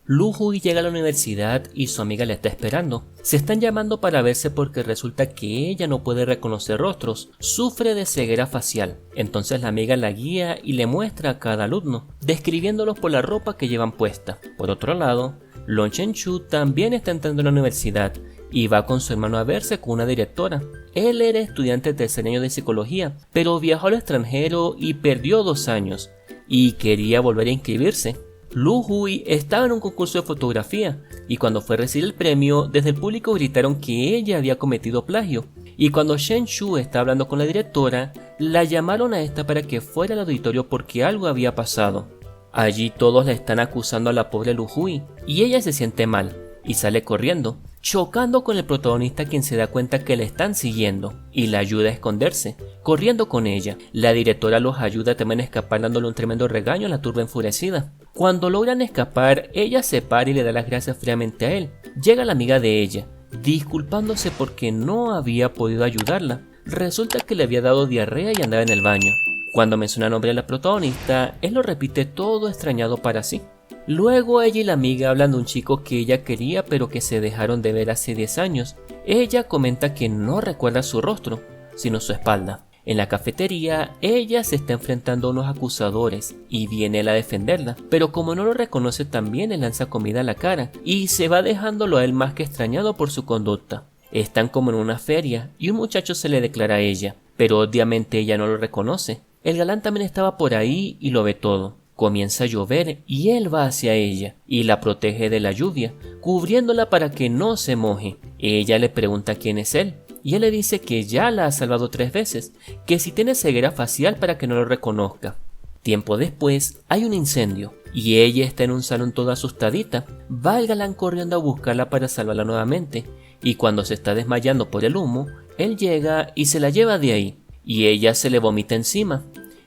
Lu Hui llega a la universidad y su amiga la está esperando. Se están llamando para verse porque resulta que ella no puede reconocer rostros, sufre de ceguera facial. Entonces la amiga la guía y le muestra a cada alumno, describiéndolos por la ropa que llevan puesta. Por otro lado, Long Chen-chu también está entrando a la universidad y va con su hermano a verse con una directora. Él era estudiante de tercer año de psicología, pero viajó al extranjero y perdió 2 años, y quería volver a inscribirse. Lu Hui estaba en un concurso de fotografía, y cuando fue a recibir el premio, desde el público gritaron que ella había cometido plagio, y cuando Shen Shu estaba hablando con la directora, la llamaron a esta para que fuera al auditorio porque algo había pasado. Allí todos la están acusando a la pobre Lu Hui, y ella se siente mal, y sale corriendo, chocando con el protagonista, quien se da cuenta que la están siguiendo y la ayuda a esconderse, corriendo con ella. La directora los ayuda también a escapar, dándole un tremendo regaño a la turba enfurecida. Cuando logran escapar, ella se para y le da las gracias fríamente a él. Llega la amiga de ella, disculpándose porque no había podido ayudarla. Resulta que le había dado diarrea y andaba en el baño. Cuando menciona el nombre de la protagonista, él lo repite todo extrañado para sí. Luego ella y la amiga hablan de un chico que ella quería pero que se dejaron de ver hace 10 años. Ella comenta que no recuerda su rostro, sino su espalda. En la cafetería, ella se está enfrentando a unos acusadores y viene él a defenderla, pero como no lo reconoce también le lanza comida a la cara y se va dejándolo a él más que extrañado por su conducta. Están como en una feria y un muchacho se le declara a ella, pero obviamente ella no lo reconoce. El galán también estaba por ahí y lo ve todo. Comienza a llover y él va hacia ella y la protege de la lluvia, cubriéndola para que no se moje. Ella le pregunta quién es él y él le dice que ya la ha salvado 3 veces, que si tiene ceguera facial para que no lo reconozca. Tiempo después hay un incendio y ella está en un salón toda asustadita. Va el galán corriendo a buscarla para salvarla nuevamente y cuando se está desmayando por el humo, él llega y se la lleva de ahí y ella se le vomita encima.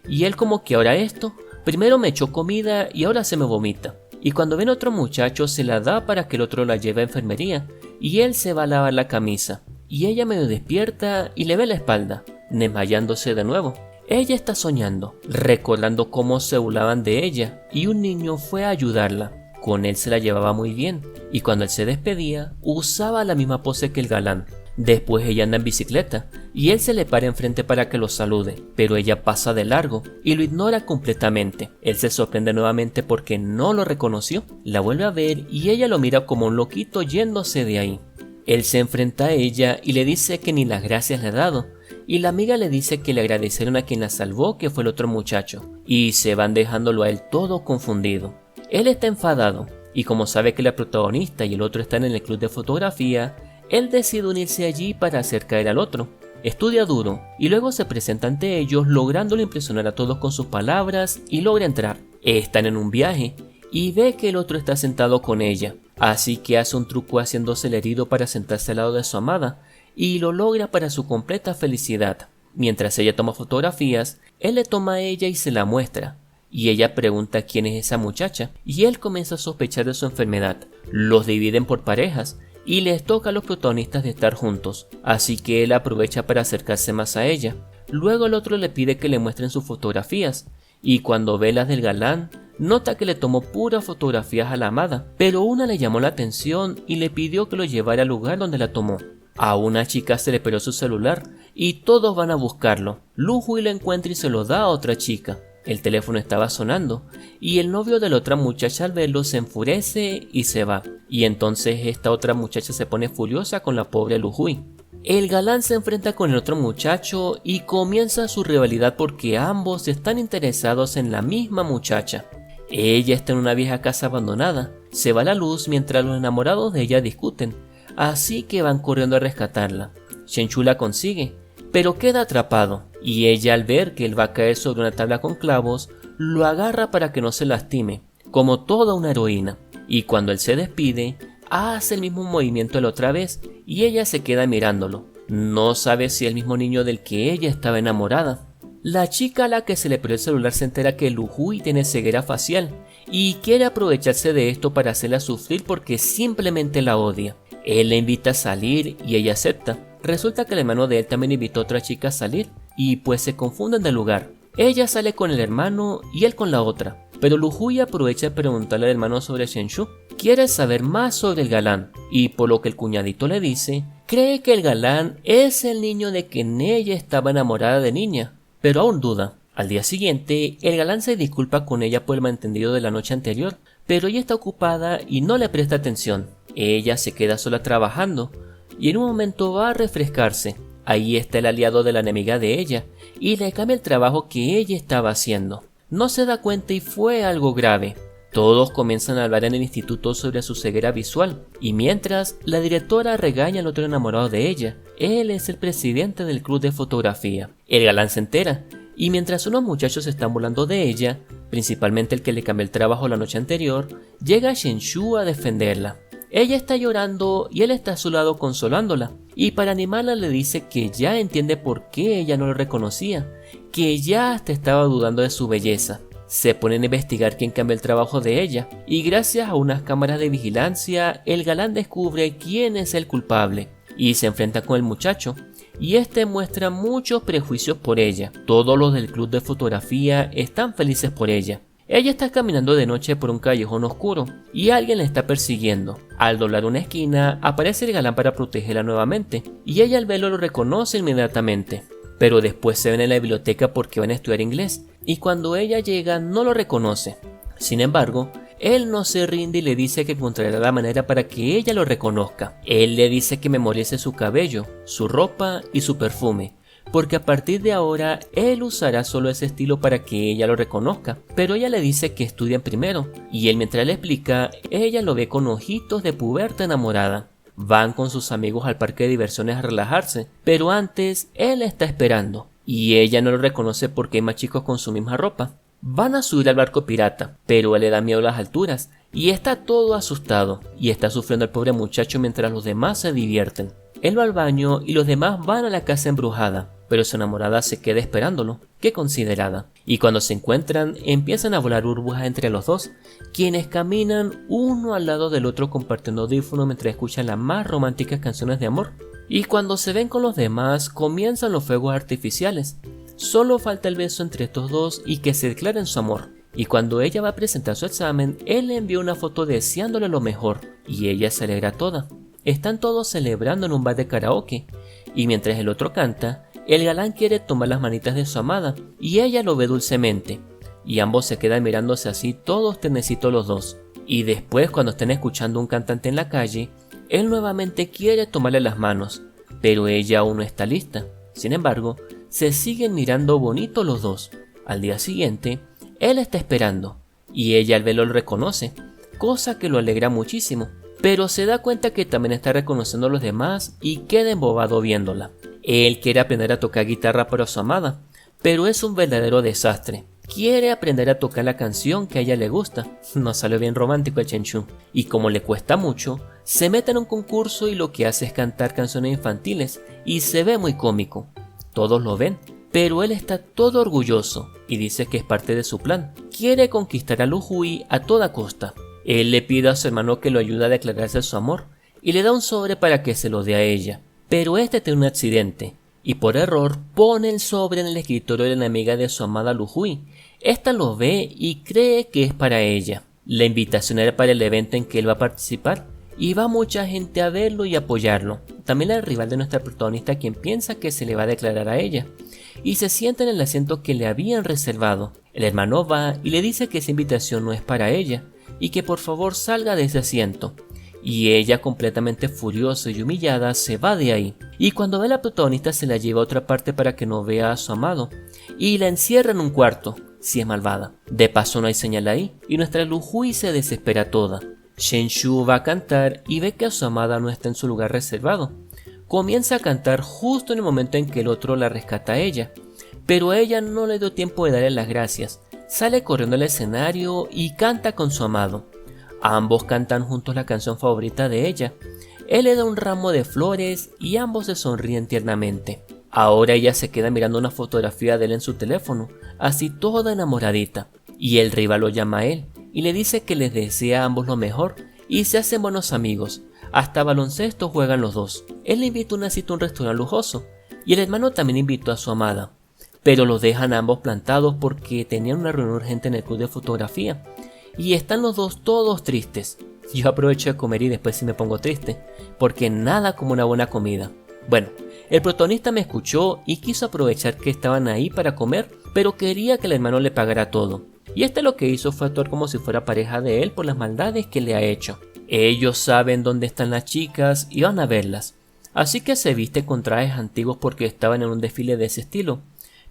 Y él como que ahora esto... Primero me echó comida y ahora se me vomita. Y cuando ven a otro muchacho se la da para que el otro la lleve a enfermería y él se va a lavar la camisa. Y ella medio despierta y le ve la espalda, desmayándose de nuevo. Ella está soñando, recordando cómo se burlaban de ella y un niño fue a ayudarla. Con él se la llevaba muy bien y cuando él se despedía usaba la misma pose que el galán. Después ella anda en bicicleta y él se le para enfrente para que lo salude, pero ella pasa de largo y lo ignora completamente. Él se sorprende nuevamente porque no lo reconoció, la vuelve a ver y ella lo mira como un loquito yéndose de ahí. Él se enfrenta a ella y le dice que ni las gracias le ha dado, y la amiga le dice que le agradecieron a quien la salvó, que fue el otro muchacho, y se van dejándolo a él todo confundido. Él está enfadado y como sabe que la protagonista y el otro están en el club de fotografía, él decide unirse allí para hacer caer al otro. Estudia duro y luego se presenta ante ellos lográndolo impresionar a todos con sus palabras y logra entrar. Están en un viaje y ve que el otro está sentado con ella, así que hace un truco haciéndose el herido para sentarse al lado de su amada y lo logra para su completa felicidad. Mientras ella toma fotografías, él le toma a ella y se la muestra. Y ella pregunta quién es esa muchacha y él comienza a sospechar de su enfermedad. Los dividen por parejas y les toca a los protagonistas de estar juntos, así que él aprovecha para acercarse más a ella. Luego el otro le pide que le muestren sus fotografías, y cuando ve las del galán, nota que le tomó puras fotografías a la amada, pero una le llamó la atención y le pidió que lo llevara al lugar donde la tomó. A una chica se le perdió su celular y todos van a buscarlo. Lu Hui lo encuentra y se lo da a otra chica. El teléfono estaba sonando y el novio de la otra muchacha al verlo se enfurece y se va. Y entonces esta otra muchacha se pone furiosa con la pobre Lu Hui. El galán se enfrenta con el otro muchacho y comienza su rivalidad porque ambos están interesados en la misma muchacha. Ella está en una vieja casa abandonada, se va la luz mientras los enamorados de ella discuten, así que van corriendo a rescatarla. Shen Shu la consigue, pero queda atrapado, y ella al ver que él va a caer sobre una tabla con clavos, lo agarra para que no se lastime, como toda una heroína, y cuando él se despide, hace el mismo movimiento la otra vez, y ella se queda mirándolo. No sabe si es el mismo niño del que ella estaba enamorada. La chica a la que se le perdió el celular se entera que Lu Hui tiene ceguera facial, y quiere aprovecharse de esto para hacerla sufrir porque simplemente la odia. Él la invita a salir y ella acepta. Resulta que el hermano de él también invitó a otra chica a salir y pues se confunden de lugar. Ella sale con el hermano y él con la otra. pero Lu Hui aprovecha de preguntarle al hermano sobre Shen Shu. Quiere saber más sobre el galán, y por lo que el cuñadito le dice, cree que el galán es el niño de quien ella estaba enamorada de niña, pero aún duda. Al día siguiente, el galán se disculpa con ella por el malentendido de la noche anterior, pero ella está ocupada y no le presta atención. Ella se queda sola trabajando, y en un momento va a refrescarse. Ahí está el aliado de la enemiga de ella, y le cambia el trabajo que ella estaba haciendo. No se da cuenta y fue algo grave. Todos comienzan a hablar en el instituto sobre su ceguera visual, y mientras, la directora regaña al otro enamorado de ella. Él es el presidente del club de fotografía. El galán se entera, y mientras unos muchachos están burlando de ella, principalmente el que le cambió el trabajo la noche anterior, llega Shen Shu a defenderla. Ella está llorando y él está a su lado consolándola, y para animarla le dice que ya entiende por qué ella no lo reconocía, que ya hasta estaba dudando de su belleza. Se ponen a investigar quién cambió el trabajo de ella, y gracias a unas cámaras de vigilancia, el galán descubre quién es el culpable, y se enfrenta con el muchacho, y este muestra muchos prejuicios por ella. Todos los del club de fotografía están felices por ella. Ella está caminando de noche por un callejón oscuro, y alguien la está persiguiendo. Al doblar una esquina, aparece el galán para protegerla nuevamente, y ella al verlo lo reconoce inmediatamente. Pero después se ven en la biblioteca porque van a estudiar inglés, y cuando ella llega no lo reconoce. Sin embargo, él no se rinde y le dice que encontrará la manera para que ella lo reconozca. Él le dice que memorice su cabello, su ropa y su perfume, porque a partir de ahora él usará solo ese estilo para que ella lo reconozca. Pero ella le dice que estudien primero, y él mientras le explica, ella lo ve con ojitos de puberta enamorada. Van con sus amigos al parque de diversiones a relajarse, pero antes él la está esperando, y ella no lo reconoce porque hay más chicos con su misma ropa. Van a subir al barco pirata, pero él le da miedo a las alturas, y está todo asustado, y está sufriendo el pobre muchacho mientras los demás se divierten. Él va al baño y los demás van a la casa embrujada, pero su enamorada se queda esperándolo. ¡Qué considerada! Y cuando se encuentran, empiezan a volar burbujas entre los dos, quienes caminan uno al lado del otro compartiendo audífonos mientras escuchan las más románticas canciones de amor. Y cuando se ven con los demás, comienzan los fuegos artificiales. Solo falta el beso entre estos dos y que se declaren su amor. Y cuando ella va a presentar su examen, él le envía una foto deseándole lo mejor, y ella se alegra toda. Están todos celebrando en un bar de karaoke, y mientras el otro canta, el galán quiere tomar las manitas de su amada, y ella lo ve dulcemente, y ambos se quedan mirándose así todos ternecitos los dos. Y después, cuando estén escuchando un cantante en la calle, él nuevamente quiere tomarle las manos, pero ella aún no está lista. Sin embargo, se siguen mirando bonito los dos. Al día siguiente, él está esperando, y ella al verlo lo reconoce, cosa que lo alegra muchísimo, pero se da cuenta que también está reconociendo a los demás y queda embobado viéndola. Él quiere aprender a tocar guitarra para su amada, pero es un verdadero desastre. Quiere aprender a tocar la canción que a ella le gusta. No sale bien romántico el Shen Shu. Y como le cuesta mucho, se mete en un concurso y lo que hace es cantar canciones infantiles y se ve muy cómico. Todos lo ven, pero él está todo orgulloso y dice que es parte de su plan. Quiere conquistar a Lu Hui a toda costa. Él le pide a su hermano que lo ayude a declararse su amor y le da un sobre para que se lo dé a ella. Pero este tiene un accidente y por error pone el sobre en el escritorio de la enemiga de su amada Lu Hui. Esta lo ve y cree que es para ella. La invitación era para el evento en que él va a participar y va mucha gente a verlo y apoyarlo. También el rival de nuestra protagonista, quien piensa que se le va a declarar a ella, y se sienta en el asiento que le habían reservado. El hermano va y le dice que esa invitación no es para ella y que por favor salga de ese asiento. Y ella, completamente furiosa y humillada, se va de ahí. Y cuando ve a la protagonista se la lleva a otra parte para que no vea a su amado y la encierra en un cuarto, si es malvada. De paso no hay señal ahí y nuestra Lu Hui se desespera toda. Shen Shu va a cantar y ve que a su amada no está en su lugar reservado. Comienza a cantar justo en el momento en que el otro la rescata a ella, pero a ella no le dio tiempo de darle las gracias. Sale corriendo al escenario y canta con su amado. Ambos cantan juntos la canción favorita de ella. Él le da un ramo de flores y ambos se sonríen tiernamente. Ahora ella se queda mirando una fotografía de él en su teléfono, así toda enamoradita, y el rival lo llama a él y le dice que les desea a ambos lo mejor y se hacen buenos amigos. Hasta baloncesto juegan los dos. Él le invita una cita a un restaurante lujoso y el hermano también invitó a su amada. pero los dejan ambos plantados porque tenían una reunión urgente en el club de fotografía y están los dos todos tristes. Yo aprovecho de comer y después sí me pongo triste, porque nada como una buena comida. Bueno, el protagonista me escuchó y quiso aprovechar que estaban ahí para comer, pero quería que el hermano le pagara todo. Y lo que hizo fue actuar como si fuera pareja de él por las maldades que le ha hecho. Ellos saben dónde están las chicas y van a verlas, así que se viste con trajes antiguos porque estaban en un desfile de ese estilo.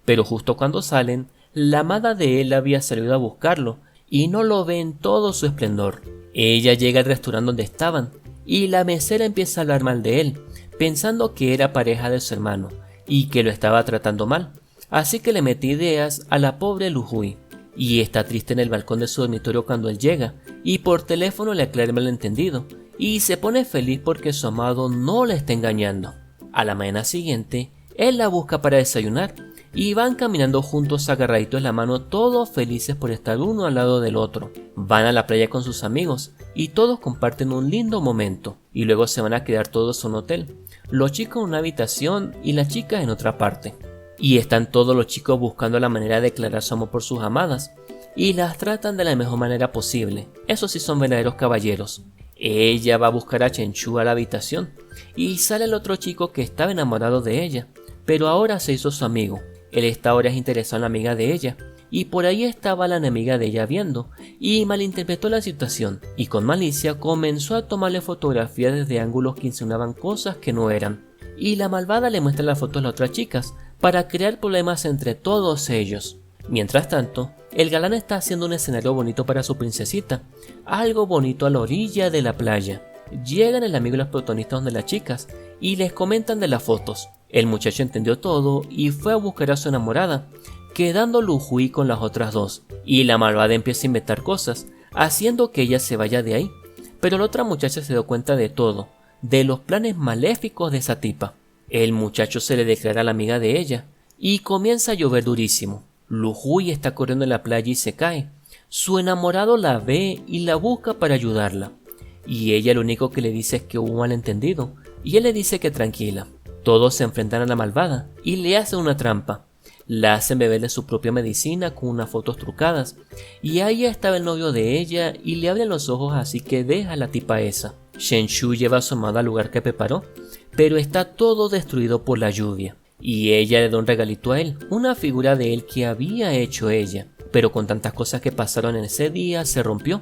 Pero justo cuando salen, la amada de él había salido a buscarlo y no lo ve en todo su esplendor. Ella llega al restaurante donde estaban y la mesera empieza a hablar mal de él, pensando que era pareja de su hermano y que lo estaba tratando mal, así que le mete ideas a la pobre Lu Hui. Y está triste en el balcón de su dormitorio cuando él llega y por teléfono le aclara el malentendido y se pone feliz porque su amado no la está engañando. A la mañana siguiente, él la busca para desayunar y van caminando juntos agarraditos de la mano, todos felices por estar uno al lado del otro. Van a la playa con sus amigos y todos comparten un lindo momento y luego se van a quedar todos en un hotel, los chicos en una habitación y las chicas en otra parte. Y están todos los chicos buscando la manera de declarar su amor por sus amadas y las tratan de la mejor manera posible. Esos sí son verdaderos caballeros. Ella va a buscar a Chen Chu a la habitación y sale el otro chico que estaba enamorado de ella, pero ahora se hizo su amigo. Él está ahora interesado en la amiga de ella y por ahí estaba la enemiga de ella viendo y malinterpretó la situación y con malicia comenzó a tomarle fotografías desde ángulos que insinuaban cosas que no eran. Y la malvada le muestra las fotos a las otras chicas para crear problemas entre todos ellos. Mientras tanto, el galán está haciendo un escenario bonito para su princesita, algo bonito a la orilla de la playa. Llegan el amigo y los protagonistas donde las chicas y les comentan de las fotos. El muchacho entendió todo y fue a buscar a su enamorada, quedando Lu Hui con las otras dos. Y la malvada empieza a inventar cosas, haciendo que ella se vaya de ahí. Pero la otra muchacha se dio cuenta de todo, de los planes maléficos de esa tipa. El muchacho se le declara a la amiga de ella y comienza a llover durísimo. Lu Hui está corriendo en la playa y se cae. Su enamorado la ve y la busca para ayudarla. Y ella lo único que le dice es que hubo un malentendido y él le dice que tranquila. Todos se enfrentan a la malvada y le hacen una trampa. La hacen beberle su propia medicina con unas fotos trucadas y ahí estaba el novio de ella y le abren los ojos, así que deja a la tipa esa. Chen Chu lleva a su amada al lugar que preparó, pero está todo destruido por la lluvia. Y ella le da un regalito a él, una figura de él que había hecho ella. Pero con tantas cosas que pasaron en ese día se rompió.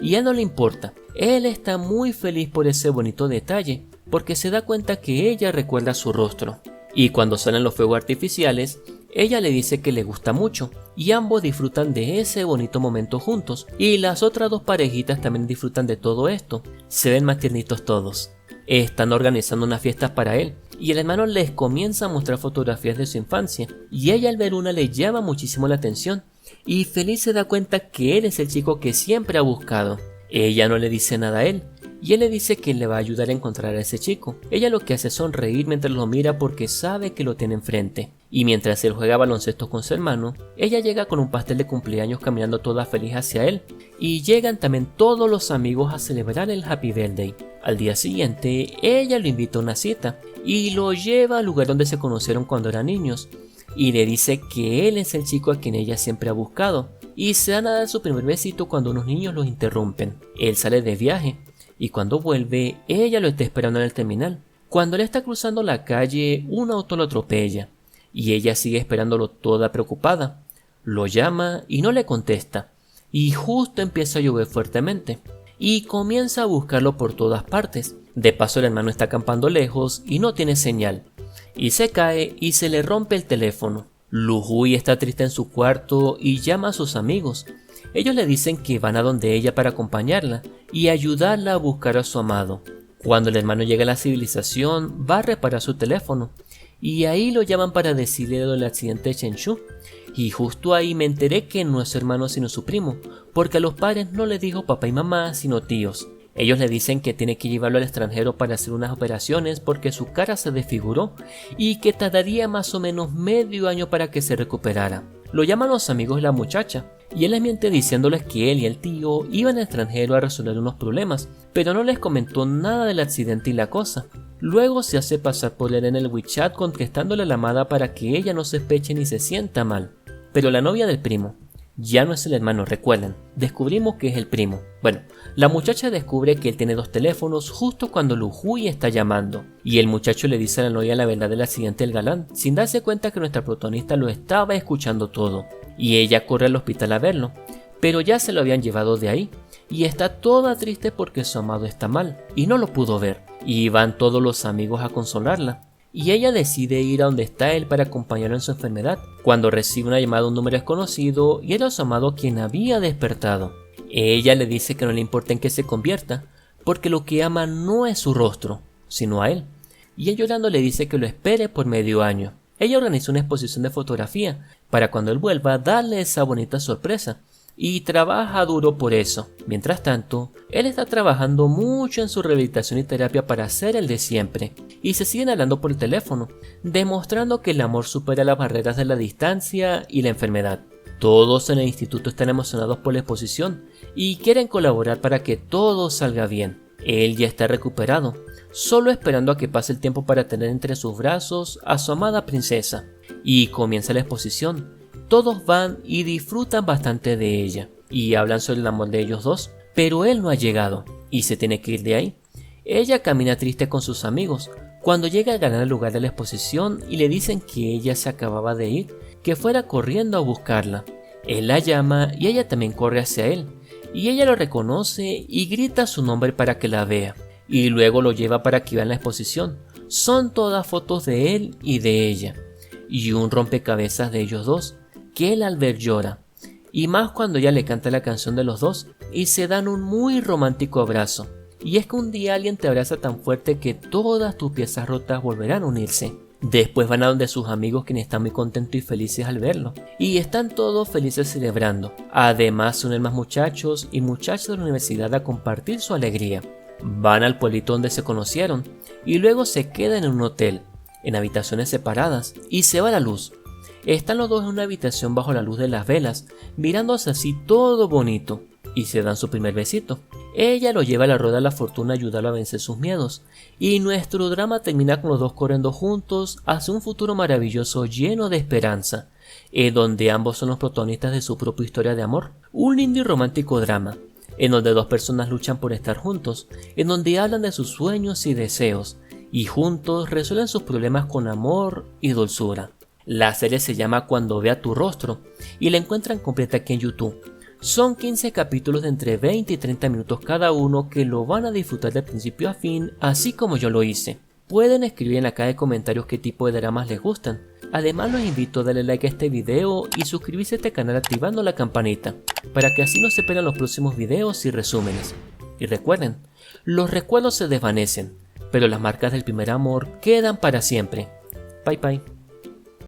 Y a él no le importa, él está muy feliz por ese bonito detalle, porque se da cuenta que ella recuerda su rostro. Y cuando salen los fuegos artificiales, ella le dice que le gusta mucho, y ambos disfrutan de ese bonito momento juntos, y las otras dos parejitas también disfrutan de todo esto. Se ven más tiernitos todos. Están organizando unas fiestas para él, y el hermano les comienza a mostrar fotografías de su infancia, y ella al ver una le llama muchísimo la atención, y feliz se da cuenta que él es el chico que siempre ha buscado. Ella no le dice nada a él, y él le dice que le va a ayudar a encontrar a ese chico. Ella lo que hace es sonreír mientras lo mira porque sabe que lo tiene enfrente. Y mientras él juega baloncesto con su hermano, ella llega con un pastel de cumpleaños caminando toda feliz hacia él. Y llegan también todos los amigos a celebrar el Happy Birthday. Al día siguiente, ella lo invita a una cita y lo lleva al lugar donde se conocieron cuando eran niños. Y le dice que él es el chico a quien ella siempre ha buscado. Y se dan a dar su primer besito cuando unos niños los interrumpen. Él sale de viaje. Y cuando vuelve, ella lo está esperando en el terminal. Cuando él está cruzando la calle, un auto lo atropella y ella sigue esperándolo toda preocupada. Lo llama y no le contesta, y justo empieza a llover fuertemente y comienza a buscarlo por todas partes. De paso, el hermano está acampando lejos y no tiene señal, y se cae y se le rompe el teléfono. Lu Hui está triste en su cuarto y llama a sus amigos. Ellos le dicen que van a donde ella para acompañarla y ayudarla a buscar a su amado. Cuando el hermano llega a la civilización, va a reparar su teléfono y ahí lo llaman para decirle del accidente de Chen Chu. Y justo ahí me enteré que no es su hermano sino su primo, porque a los padres no les dijo papá y mamá sino tíos. Ellos le dicen que tiene que llevarlo al extranjero para hacer unas operaciones porque su cara se desfiguró y que tardaría más o menos medio año para que se recuperara. Lo llaman los amigos de la muchacha y él les miente diciéndoles que él y el tío iban al extranjero a resolver unos problemas, pero no les comentó nada del accidente y la cosa. Luego se hace pasar por él en el WeChat contestándole a la amada para que ella no sospeche ni se sienta mal. Pero la novia del primo ya no es el hermano, recuerden, descubrimos que es el primo. Bueno, la muchacha descubre que él tiene 2 teléfonos justo cuando Lu Hui está llamando, y el muchacho le dice a la novia la verdad del accidente del galán, sin darse cuenta que nuestra protagonista lo estaba escuchando todo, y ella corre al hospital a verlo, pero ya se lo habían llevado de ahí, y está toda triste porque su amado está mal, y no lo pudo ver, y van todos los amigos a consolarla. Y ella decide ir a donde está él para acompañarlo en su enfermedad, cuando recibe una llamada de un número desconocido y era su amado quien había despertado. Ella le dice que no le importa en qué se convierta, porque lo que ama no es su rostro, sino a él. Y él llorando le dice que lo espere por medio año. Ella organiza una exposición de fotografía para cuando él vuelva darle esa bonita sorpresa. Y trabaja duro por eso. Mientras tanto, él está trabajando mucho en su rehabilitación y terapia para ser el de siempre, y se siguen hablando por el teléfono, demostrando que el amor supera las barreras de la distancia y la enfermedad. Todos en el instituto están emocionados por la exposición y quieren colaborar para que todo salga bien. Él ya está recuperado, solo esperando a que pase el tiempo para tener entre sus brazos a su amada princesa. Y comienza la exposición. Todos van y disfrutan bastante de ella y hablan sobre el amor de ellos dos, pero él no ha llegado y se tiene que ir de ahí. Ella camina triste con sus amigos cuando llega a ganar el lugar de la exposición y le dicen que ella se acababa de ir, que fuera corriendo a buscarla. Él la llama y ella también corre hacia él y ella lo reconoce y grita su nombre para que la vea y luego lo lleva para que vean la exposición. Son todas fotos de él y de ella y un rompecabezas de ellos dos, que él al ver llora, y más cuando ella le canta la canción de los dos y se dan un muy romántico abrazo. Y es que un día alguien te abraza tan fuerte que todas tus piezas rotas volverán a unirse. Después van a donde sus amigos, quienes están muy contentos y felices al verlo, y están todos felices celebrando. Además se unen más muchachos y muchachas de la universidad a compartir su alegría. Van al pueblito donde se conocieron y luego se quedan en un hotel, en habitaciones separadas, y se va la luz. Están los dos en una habitación bajo la luz de las velas, mirándose así todo bonito, y se dan su primer besito. Ella lo lleva a la rueda de la fortuna a ayudarlo a vencer sus miedos, y nuestro drama termina con los dos corriendo juntos hacia un futuro maravilloso lleno de esperanza, donde ambos son los protagonistas de su propia historia de amor. Un lindo y romántico drama, en donde dos personas luchan por estar juntos, en donde hablan de sus sueños y deseos, y juntos resuelven sus problemas con amor y dulzura. La serie se llama Cuando vea tu rostro y la encuentran completa aquí en YouTube. Son 15 capítulos de entre 20 y 30 minutos cada uno que lo van a disfrutar de principio a fin, así como yo lo hice. Pueden escribir en la caja de comentarios qué tipo de dramas les gustan. Además los invito a darle like a este video y suscribirse a este canal activando la campanita, para que así no se pierdan los próximos videos y resúmenes. Y recuerden, los recuerdos se desvanecen, pero las marcas del primer amor quedan para siempre. Bye bye.